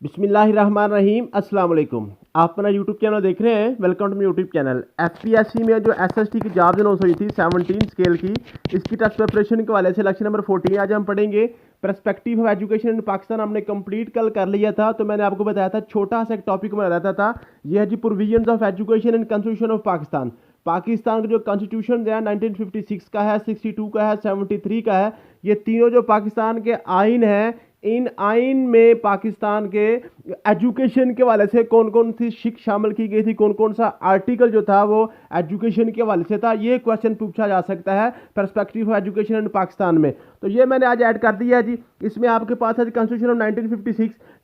बिस्मिल्लाहिर्रहमानिर्रहीम अस्सलाम वालेकुम। आप अपना यूट्यूब चैनल देख रहे हैं, welcome to my YouTube channel. FPSC में जो एसएसटी की जॉब अनाउंस हुई थी 17 स्केल की, इसकी टेस्ट प्रिपरेशन के वाले से लेक्चर नंबर 14 आज हम पढ़ेंगे। पर्सपेक्टिव ऑफ एजुकेशन इन पाकिस्तान हमने कंप्लीट कल कर लिया था, तो मैंने आपको बताया था छोटा सा एक टॉपिक में रहता था। यह है जी provisions of education in constitution of Pakistan. Pakistan का जो कॉन्स्टिट्यूशन है 1956 का है, 62 का है, 73 का है। ये तीनों जो पाकिस्तान के आइन हैं, इन आइन में पाकिस्तान के एजुकेशन के वाले से कौन कौन सी शिक्षा शामिल की गई थी, कौन कौन सा आर्टिकल जो था वो एजुकेशन के वाले से था, ये क्वेश्चन पूछा जा सकता है पर्सपेक्टिव ऑफ एजुकेशन इन पाकिस्तान में। तो ये मैंने आज ऐड कर दिया है जी। इसमें आपके पास है कॉन्स्टिट्यूशन ऑफ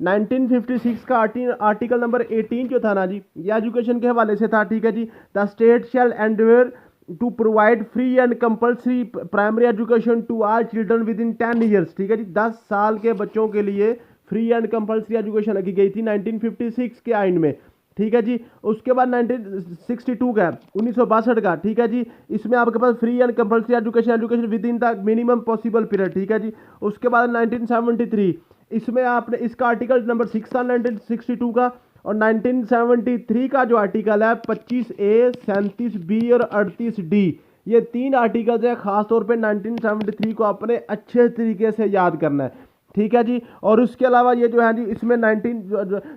1956 का आर्टिकल नंबर 18 जो था ना जी, ये एजुकेशन के हवाले से था। ठीक है जी। The state shall endeavour to provide free and compulsory primary education to all children within 10 years. ठीक है जी। 10 साल के बच्चों के लिए फ्री एंड कंपल्सरी एजुकेशन रखी गई थी 1956 के आइन में। ठीक है जी। उसके बाद 1962 का 1962 का, ठीक है जी, इसमें आपके पास free and compulsory education within the minimum possible period. ठीक है जी। उसके बाद 1973, इसमें आपने इसका आर्टिकल नंबर 6 था 1962 का। और 1973 का जो आर्टिकल है 25A, 37B और 38D, ये 3 आर्टिकल्स हैं। खासतौर पे 1973 को अपने अच्छे तरीके से याद करना है। ठीक है जी। और उसके अलावा ये जो है जी, इसमें 19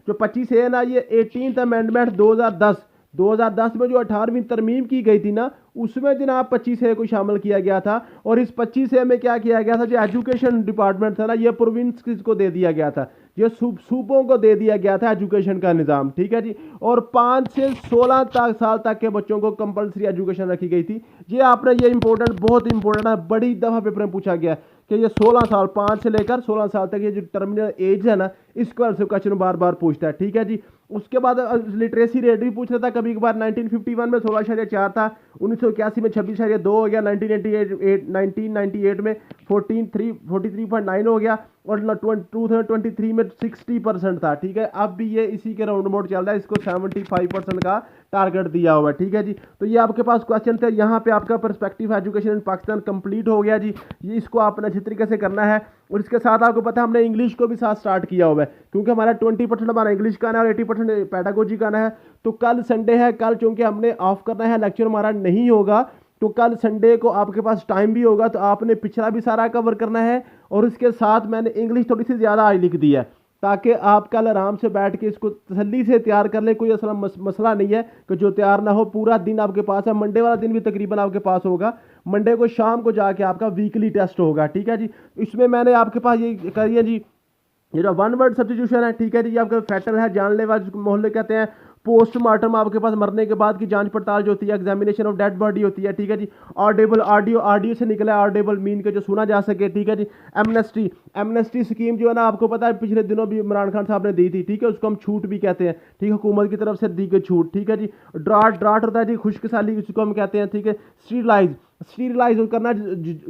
जो 25A है ना, ये 18th अमेंडमेंट 2010 में जो 18वीं तरमीम की गई थी ना, उसमें जनाब 25A को शामिल किया गया था। और इस 25A में क्या किया गया था, जो एजुकेशन डिपार्टमेंट था ना, ये प्रोविंस को दे दिया गया था, ये सूबों को दे दिया गया था एजुकेशन का निज़ाम। ठीक है जी। और 5 से 16 साल तक के बच्चों को कंपलसरी एजुकेशन रखी गई थी। ये आपने, ये इंपॉर्टेंट, बहुत इंपॉर्टेंट है, बड़ी दफ़ा पेपर में पूछा गया कि ये 16 साल, 5 से लेकर 16 साल तक ये जो टर्मिनल एज है ना, इसके बारे से क्वेश्चन बार बार पूछता है। ठीक है जी। उसके बाद लिटरेसी रेट भी पूछ रहा था कभी कभार। 1951 में 16.4 था, 1981 में 26.2 हो गया, 1998 में 43.9 हो गया, और 2023 में 60% था। ठीक है। अब भी ये इसी के राउंड मोड चल रहा है, इसको 75% का टारगेट दिया हुआ है। ठीक है जी। तो ये आपके पास क्वेश्चन थे। यहाँ पे आपका perspective education in Pakistan complete हो गया जी। ये इसको आपने अच्छी तरीके से करना है। और इसके साथ आपको पता है हमने इंग्लिश को भी साथ स्टार्ट किया हुआ है, क्योंकि हमारा 20% हमारा इंग्लिश का है और 80% पैडागोजी का है। तो कल संडे है, कल चूंकि हमने ऑफ करना है, लेक्चर हमारा नहीं होगा, तो कल संडे को आपके पास टाइम भी होगा, तो आपने पिछला भी सारा कवर करना है। और उसके साथ मैंने इंग्लिश थोड़ी सी ज़्यादा आज लिख दी है, ताकि आप कल आराम से बैठ के इसको तसल्ली से तैयार कर लें। कोई असल मसला नहीं है कि जो तैयार ना हो, पूरा दिन आपके पास है। मंडे वाला दिन भी तकरीबन आपके पास होगा। मंडे को शाम को जाके आपका वीकली टेस्ट होगा। ठीक है जी। इसमें मैंने आपके पास ये करिए जी, ये जो वन वर्ड सब्स्टिट्यूशन है, ठीक है जी, ये आपका फैटल है, जानलेवा जिसको मोहल्ले कहते हैं। पोस्टमार्टम आपके पास मरने के बाद की जांच पड़ताल जो होती है, एग्जामिनेशन ऑफ डेड बॉडी होती है। ठीक है जी। ऑडिबल, ऑडियो से निकला है, ऑडिबल मीन के जो सुना जा सके। ठीक है जी। एमनेस्टी स्कीम जो है ना, आपको पता है पिछले दिनों भी इमरान खान साहब ने दी थी। ठीक है। उसको हम छूट भी कहते हैं। ठीक है। हुकूमत की तरफ से दी गई छूट। ठीक है जी। ड्राट होता है जी, खुश्क साली, जिसको हम कहते हैं। ठीक है। स्टीरिलाइज करना,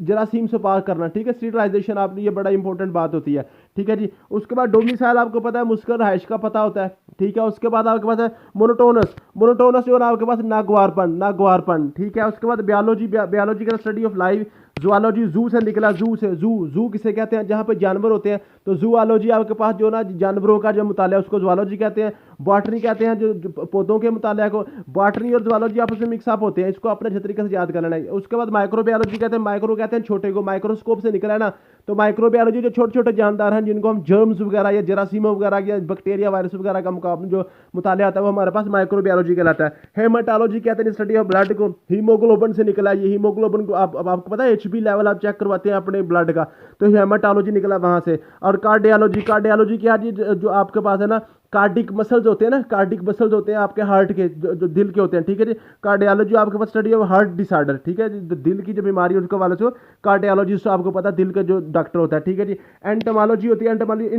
जरासीम से पार करना। ठीक है। स्टीरिलाइजेशन, आपने, ये बड़ा इंपॉर्टेंट बात होती है। ठीक है जी। उसके बाद डोमिसाइल आपको पता है, मुस्किन रहायश का पता होता है। ठीक है। उसके बाद आपके पास है मोनोटोनस जो है ना, आपके पास नागवारपन। ठीक है। उसके बाद biological study of life, zoology, जू से निकला, जू किसे कहते हैं, जहाँ पे जानवर होते हैं। तो जूलॉजी आपके पास जो ना जानवरों का जो मुताला, उसको जूलॉजी कहते हैं। बॉटनी कहते हैं जो पौधों के मुताले को। बॉटनी और जूलॉजी आपस में मिक्सअप होते हैं, इसको अपने अच्छे तरीके से याद कर लेना है। उसके बाद माइक्रोबायोलॉजी कहते हैं, माइक्रो कहते हैं छोटे को, माइक्रोस्कोप से निकला है ना। तो माइक्रोबायोलॉजी जो छोटे छोटे जानदार हैं, जिनको हम जर्म्स वगैरह या जरासीमो वगैरह या बैक्टीरिया, वायरस वगैरह का मुकाबला जो मुताला आता है, वो हमारे पास माइक्रोबायोलॉजी कहलाता है। हेमाटोलॉजी कहते हैं स्टडी ऑफ ब्लड को, हीमोग्लोबिन से निकला। ये हीमोग्लोबिन को आपको पता है, HB लेवल आप चेक करवाते हैं अपने ब्लड का, तो हेमाटोलॉजी निकला वहां से। और कार्डियोलॉजी क्या जी, जो आपके पास है ना, कार्डिक मसल्स होते हैं ना, कार्डिक मसल्स होते हैं आपके हार्ट के, जो दिल के होते हैं। ठीक है जी। कार्डियोलॉजी आपके पास स्टडी ऑफ हार्ट डिसऑर्डर। ठीक है जी। दिल की जो बीमारी है उसके वाले से कार्डियोलॉजिस्ट, आपको पता है दिल का जो डॉक्टर होता है। ठीक है जी। एंटोमोलॉजी होती है, एंटोमोलॉजी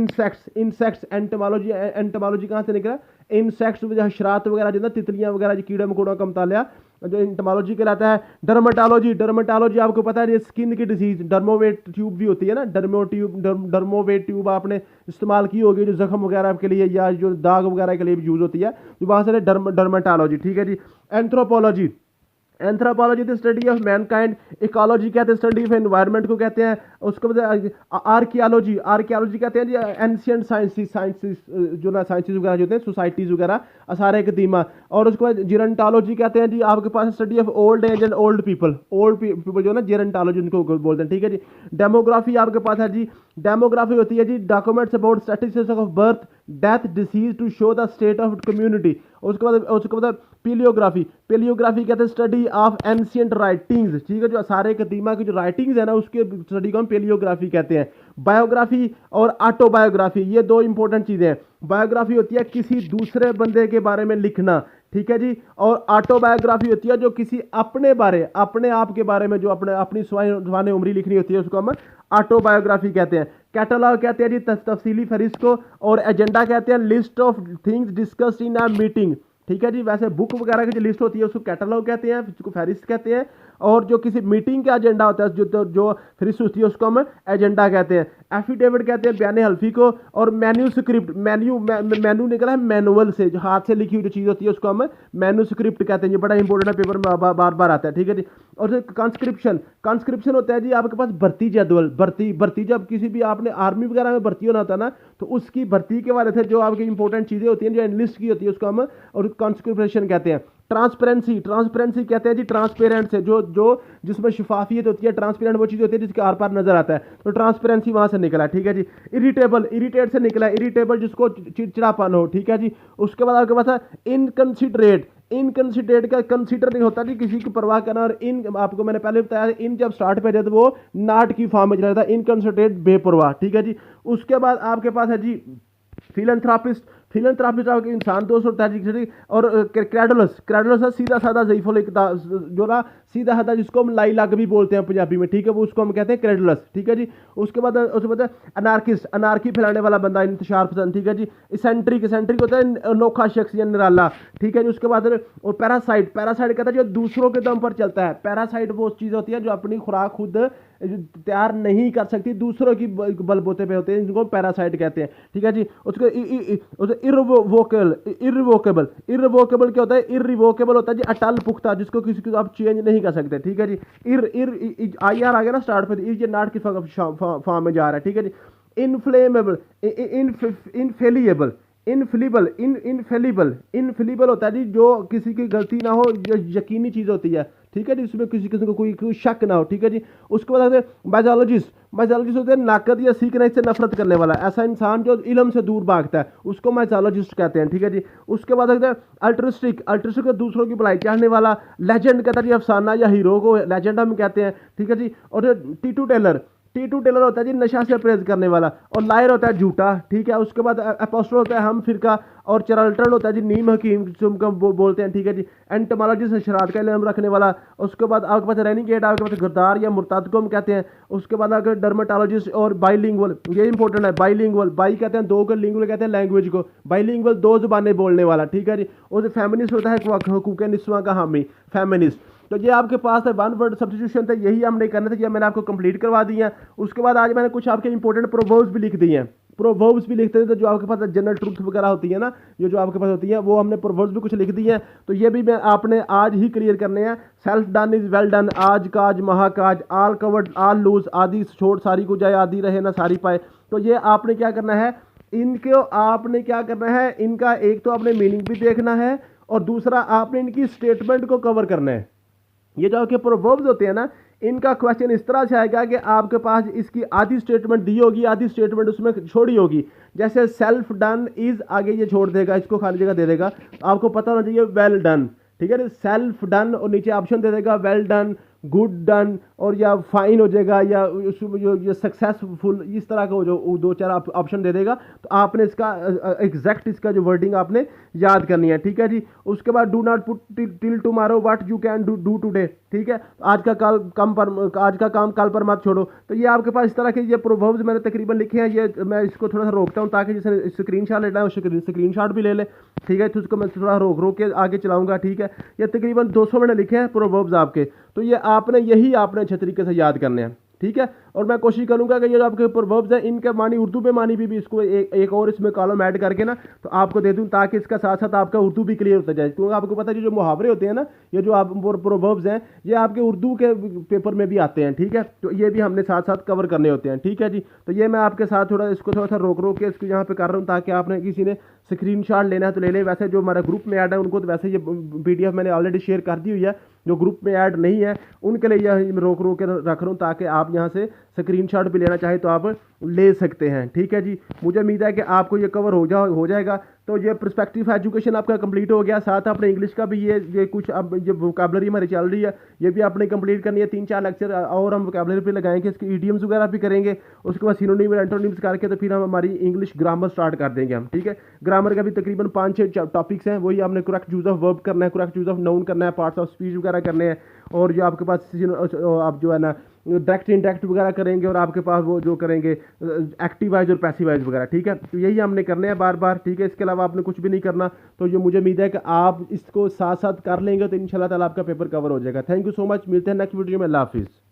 इंसेक्ट्स एंटोमोलॉजी कहाँ से निकला, इंसेक्ट्स, हशरात वगैरह जो ना, तितलियां वगैरह, जो कीड़े मकोड़ों का मुताला जो एंटोमोलॉजी कहलाता है। डर्मेटोलॉजी आपको पता है, ये स्किन की डिजीज, डर्मोवेट ट्यूब भी होती है ना, डर्मोवेट ट्यूब आपने इस्तेमाल की होगी, जो जख्म वगैरह के लिए या जो दाग वगैरह के लिए भी यूज होती है, जो वहाँ से डर्मेटोलॉजी। ठीक है जी। Anthropology the study of mankind, ecology कहते हैं स्टडी ऑफ एनवायरनमेंट को कहते हैं, उसके बाद आर्कियोलॉजी, आर्कियोलॉजी कहते हैं जी एंशियंट साइंसेस जो ना साइंसेस वगैरह जो होते हैं सोसाइटीज़ वगैरह असारे कदीमा, और उसके बाद जीरेंटोलॉजी कहते हैं जी आपके पास study of old age and old people जो ना जीरेंटोलॉजी उनको बोलते हैं, ठीक है जी। डेमोग्राफी आपके पास है जी, डेमोग्राफी होती है जी documents about statistics of birth death disease to show the state of community. उसके बाद पेलियोग्राफी, पेलियोग्राफी कहते हैं स्टडी ऑफ एंशियंट राइटिंग्स, ठीक है, जो सारे कदीमा की जो राइटिंग्स है ना उसके स्टडी को हम पेलियोग्राफी कहते हैं। बायोग्राफी और ऑटोबायोग्राफी ये दो इंपॉर्टेंट चीज़ें हैं। बायोग्राफी होती है किसी दूसरे बंदे के बारे में लिखना, ठीक है जी, और ऑटोबायोग्राफी होती है जो किसी अपने आप के बारे में जो अपनी स्वान उम्री लिखनी होती है उसको हम ऑटोबायोग्राफी कहते हैं। कैटलॉग कहते हैं जी तफसीली फहरिस्त को, और एजेंडा कहते हैं list of things discussed in a meeting, ठीक है जी। वैसे बुक वगैरह की जो लिस्ट होती है उसको कैटलॉग कहते हैं, जिसको फहरिस्त कहते हैं, और जो किसी मीटिंग का एजेंडा होता है जो फहरिस्त होती है उसको हम एजेंडा कहते हैं। एफिडेविट कहते हैं बयान हल्फी को, और मैन्यूस्क्रिप्ट, मैन्यू निकला है मैनुअल से, जो हाथ से लिखी हुई जो चीज़ होती है उसको हम मैन्यूस्क्रिप्ट कहते हैं। ये बड़ा इंपॉर्टेंट है, पेपर में बार बार आता है, ठीक है जी। और कॉन्स्क्रिप्शन होता है जी आपके पास भर्ती जदवल, भर्ती जब किसी भी आपने आर्मी वगैरह में भर्ती होना होता है ना, तो उसकी भर्ती के वाले से जो आपकी इंपॉर्टेंट चीज़ें होती हैं जो एनलिस्ट की होती है उसको हम और कॉन्स्क्रिप्शन कहते हैं। ट्रांसपेरेंसी कहते हैं जी ट्रांसपेरेंट से जो जिसमें शफाफियत होती है, ट्रांसपेरेंट वो चीज़ होती है जिसके आर पार नजर आता है, तो ट्रांसपेरेंसी वहां से निकला, ठीक है जी। इरिटेट से निकला, इरिटेबल जिसको चिड़चिड़ापन हो, ठीक है जी। उसके बाद आपके पास है इनकंसिडरेट का कंसीडर नहीं होता जी किसी की परवाह करना, और इन आपको मैंने पहले बताया इन जब स्टार्ट पे जाए तो वो नाट की फॉर्म में चला जाता है, इनकंसिडरेट बेपरवाह, ठीक है जी। उसके बाद आपके पास है जी फिलंथ्रापिस्ट आपके इंसान दोस्त होता है जी, और क्रेडुलस है सीधा साधा ज़ईफ़ुल जो ना सीधा साधा जिसको हम लाई लाग भी बोलते हैं पंजाबी में, ठीक है, वो उसको हम कहते हैं क्रेडुलस, ठीक है जी। उसके बाद अनार्की फैलाने वाला बंदा, इंतशार पसंद, ठीक है जी। इसेंट्रिक होता है अनोखा शख्स या निराला, ठीक है जी। उसके बाद और पैरासाइट कहता है जो दूसरों के दम पर चलता है। पैरासाइट वो चीज़ होती है जो अपनी खुराक खुद तैयार नहीं कर सकती, दूसरों की बलबूते पे होते हैं, जिनको पैरासाइट कहते हैं, ठीक है जी। उसके इररिवोकेबल क्या होता है? इररिवोकेबल होता है जी अटल पुख्ता, जिसको किसी को आप चेंज नहीं कर सकते, ठीक है जी। आई आर आ गया ना स्टार्ट पे, ये नाट की फॉर्म में जा रहा है, ठीक है जी। इनफ्लेमेबल, इनफेलिबल होता है जी जो किसी की गलती ना हो, जो यकीनी चीज़ होती है, ठीक है जी, इसमें किसी को कोई शक ना हो, ठीक है जी। उसके बाद बायोलॉजिस्ट होते हैं नाकद या सीखने से नफरत करने वाला, ऐसा इंसान जो इल्म से दूर भागता है उसको बायोलॉजिस्ट कहते हैं, ठीक है जी। उसके बाद अल्ट्रिस्टिक को दूसरों की भलाई चाहने वाला। लेजेंड कहता है जी अफसाना या हीरो को लेजेंड हम कहते हैं, ठीक है जी। और टीटू टेलर होता है जी नशा से परहेज करने वाला, और लायर होता है झूठा, ठीक है। उसके बाद अपोस्टल होता है हम फिरका, और चरल्टन होता है जी नीम हकीम जिसको बोलते हैं, ठीक है जी। एंटोमोलॉजिस्ट शरारत का इल्म रखने वाला। उसके बाद आपके पास रेनिगेट, आपके पास गद्दार या मुर्ताद को हम कहते हैं। उसके बाद अगर डर्मेटोलॉजिस्ट और बाईलिंगुअल, ये इंपॉर्टेंट है, बाईलिंगुअल, बाई कहते हैं दो को, लिंगुअल कहते हैं लैंग्वेज को, बाईलिंगुअल दो जुबानें बोलने वाला, ठीक है जी। और फेमिनिस्ट होता है हुकूक निस्वां का हामी, फेमिनिस्ट। तो ये आपके पास है वन वर्ड सब्स्टिट्यूशन थे, यही हमने करने थे, ये मैंने आपको कंप्लीट करवा दी है। उसके बाद आज मैंने कुछ आपके इंपॉर्टेंट प्रोवर्ब्स भी लिख दिए हैं, प्रोवर्ब्स भी लिखते थे, तो जो आपके पास जनरल ट्रूथ वगैरह होती है ना, जो आपके पास होती है, वो हमने प्रोवर्ब्स भी कुछ लिख दिए हैं, तो ये भी मैं आपने आज ही क्लियर करने हैं। Self done is well done, आज काज महाकाज, आल कवर्ड आल लूज, आदि छोड़ सारी को जाए, आदि रहे ना सारी पाए। तो ये आपने क्या करना है, इनको आपने क्या करना है, इनका एक तो आपने मीनिंग भी देखना है, और दूसरा आपने इनकी स्टेटमेंट को कवर करना है। ये जो आपके प्रोवर्ब्स होते हैं ना, इनका क्वेश्चन इस तरह से आएगा कि आपके पास इसकी आधी स्टेटमेंट दी होगी, आधी स्टेटमेंट उसमें छोड़ी होगी। जैसे सेल्फ डन इज, आगे ये छोड़ देगा, इसको खाली जगह दे देगा, आपको पता होना चाहिए वेल डन, ठीक है। सेल्फ डन और नीचे ऑप्शन दे देगा वेल डन, गुड डन, और या फाइन हो जाएगा, या जो सक्सेसफुल, इस तरह का जो दो चार ऑप्शन दे देगा। तो आपने इसका एग्जैक्ट इसका जो वर्डिंग आपने याद करनी है, ठीक है जी। उसके बाद do not put till tomorrow what you can do today, ठीक है। आज का काम कल पर मत छोड़ो। तो ये आपके पास इस तरह के ये प्रोवर्ब्स मैंने तकरीबन लिखे हैं। ये मैं इसको थोड़ा सा रोकता हूँ ताकि जैसे स्क्रीनशॉट लेना है स्क्रीनशॉट भी ले ले, ठीक है। तो उसको मैं थोड़ा रोक के आगे चलाऊंगा, ठीक है। ये तकरीबन 200 मैंने लिखे हैं प्रोवर्ब्स आपके, तो ये आपने यही आपने अच्छे तरीके से याद करने हैं, ठीक है। और मैं कोशिश करूंगा कि ये जो आपके प्रोवर्ब्स हैं इनके मानी उर्दू में मानी भी इसको एक और इसमें कॉलम ऐड करके ना तो आपको दे दूं, ताकि इसका साथ साथ आपका उर्दू भी क्लियर होता जाए। क्योंकि आपको पता है जो मुहावरे होते हैं ना, ये जो आप प्रोवर्ब्स हैं ये आपके उर्दू के पेपर में भी आते हैं, ठीक है, तो ये भी हमने साथ साथ कवर करने होते हैं, ठीक है जी। तो ये मैं आपके साथ थोड़ा इसको थोड़ा सा रोक रोक के इसको यहाँ पे कर रहा हूँ, ताकि आपने किसी ने स्क्रीनशॉट लेना है तो ले लें। वैसे जो हमारा ग्रुप में ऐड है उनको तो वैसे ये पीडीएफ मैंने ऑलरेडी शेयर कर दी हुई है, जो ग्रुप में ऐड नहीं है उनके लिए यह रोक रोक के रख रहा हूँ, ताकि आप यहाँ से स्क्रीनशॉट भी लेना चाहे तो आप ले सकते हैं, ठीक है जी। मुझे उम्मीद है कि आपको ये कवर हो जाएगा। तो ये पर्सपेक्टिव एजुकेशन आपका कंप्लीट हो गया, साथ आपने इंग्लिश का भी ये कुछ अब ये वोकैबलरी हमारी चल रही है ये भी आपने कंप्लीट करनी है। 3-4 लेक्चर और हम वोकैबलरी पे लगाएंगे, इसके ईडियम्स वगैरह भी करेंगे, उसके बाद सिनोनिम और एंटोनिम्स करके तो फिर हम हमारी इंग्लिश ग्रामर स्टार्ट कर देंगे हम, ठीक है। ग्रामर का भी तकरीबन 5-6 टॉपिक्स हैं, वही आपने करेक्ट यूज ऑफ वर्ब करना है, करेक्ट यूज ऑफ नाउन करना है, पार्ट्स ऑफ स्पीच वगैरह करने हैं, और जो आपके पास आप जो है ना डायरेक्ट इंडायरेक्ट वगैरह करेंगे, और आपके पास वो जो करेंगे एक्टिव वाइज और पैसिव वाइज वगैरह, ठीक है। तो यही हमने करने हैं बार बार, ठीक है। इसके अलावा आपने कुछ भी नहीं करना। तो ये मुझे उम्मीद है कि आप इसको साथ साथ कर लेंगे तो इंशाल्लाह ताला आपका पेपर कवर हो जाएगा। थैंक यू सो मच, मिलते हैं नेक्स्ट वीडियो में। अल्लाह हाफिज़।